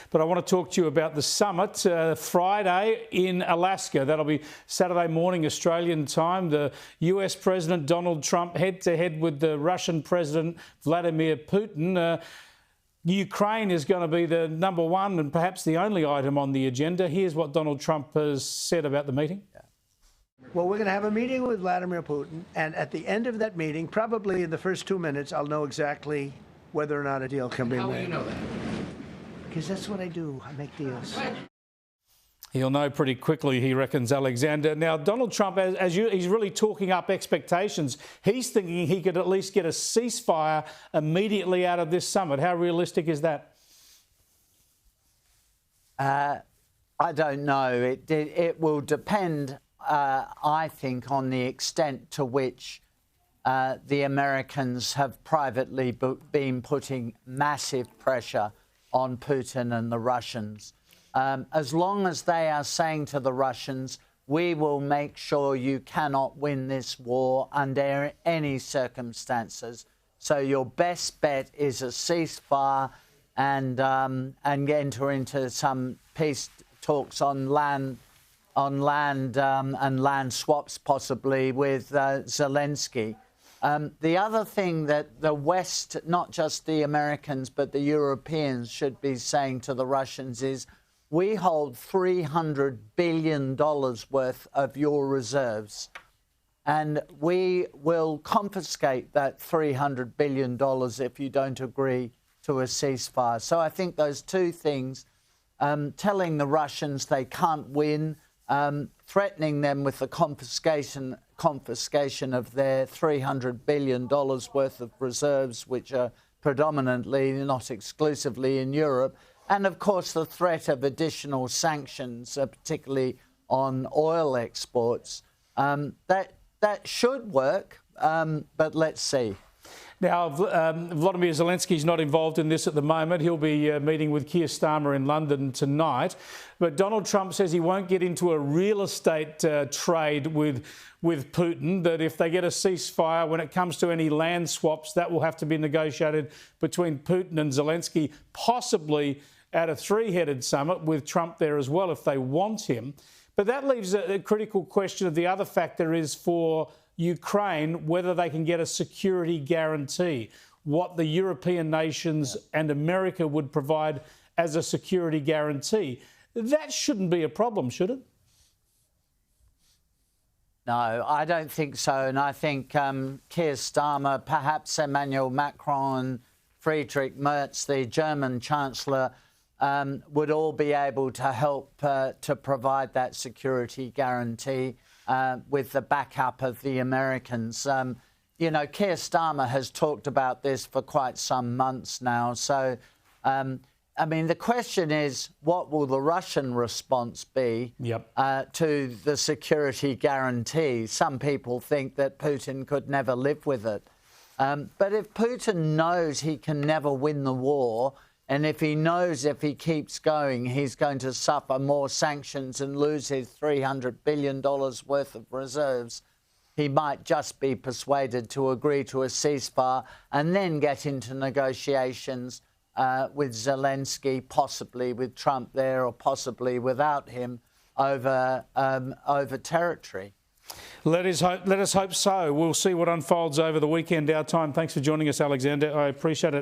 But I want to talk to you about the summit Friday in Alaska. That'll be Saturday morning Australian time. The US President Donald Trump head-to-head with the Russian President Vladimir Putin. Ukraine is going to be the number one and perhaps the only item on the agenda. Here's what Donald Trump has said about the meeting. Well, we're going to have a meeting with Vladimir Putin, and at the end of that meeting, probably in the first 2 minutes, I'll know exactly whether or not a deal can be made. How will you know that? Because that's what I do. I make deals. He'll know pretty quickly, he reckons, Alexander. Now, Donald Trump, he's really talking up expectations. He's thinking he could at least get a ceasefire immediately out of this summit. How realistic is that? I don't know. It will depend, I think, on the extent to which the Americans have privately been putting massive pressure on Putin and the Russians. As long as they are saying to the Russians, we will make sure you cannot win this war under any circumstances. So your best bet is a ceasefire and enter into some peace talks on land and land swaps possibly with Zelensky. The other thing that the West, not just the Americans, but the Europeans should be saying to the Russians is, we hold $300 billion worth of your reserves, and we will confiscate that $300 billion if you don't agree to a ceasefire. So I think those two things, telling the Russians they can't win, threatening them with the confiscation of their $300 billion worth of reserves, which are predominantly, not exclusively, in Europe, and, of course, the threat of additional sanctions, particularly on oil exports. That should work, but let's see. Now, Vladimir Zelensky's not involved in this at the moment. He'll be meeting with Keir Starmer in London tonight. But Donald Trump says he won't get into a real estate trade with Putin, that if they get a ceasefire, when it comes to any land swaps, that will have to be negotiated between Putin and Zelensky, possibly at a three-headed summit with Trump there as well if they want him. But that leaves a critical question of the other factor is for Ukraine, whether they can get a security guarantee, what the European nations and America would provide as a security guarantee. That shouldn't be a problem, should it? No, I don't think so. And I think Keir Starmer, perhaps Emmanuel Macron and Friedrich Merz, the German Chancellor, would all be able to help to provide that security guarantee with the backup of the Americans. You know, Keir Starmer has talked about this for quite some months now. So, I mean, the question is, what will the Russian response be to the security guarantee? Some people think that Putin could never live with it. But if Putin knows he can never win the war, and if he knows if he keeps going, he's going to suffer more sanctions and lose his $300 billion worth of reserves, he might just be persuaded to agree to a ceasefire and then get into negotiations with Zelensky, possibly with Trump there or possibly without him, over territory. Let us hope so. We'll see what unfolds over the weekend. Our time. Thanks for joining us, Alexander. I appreciate it.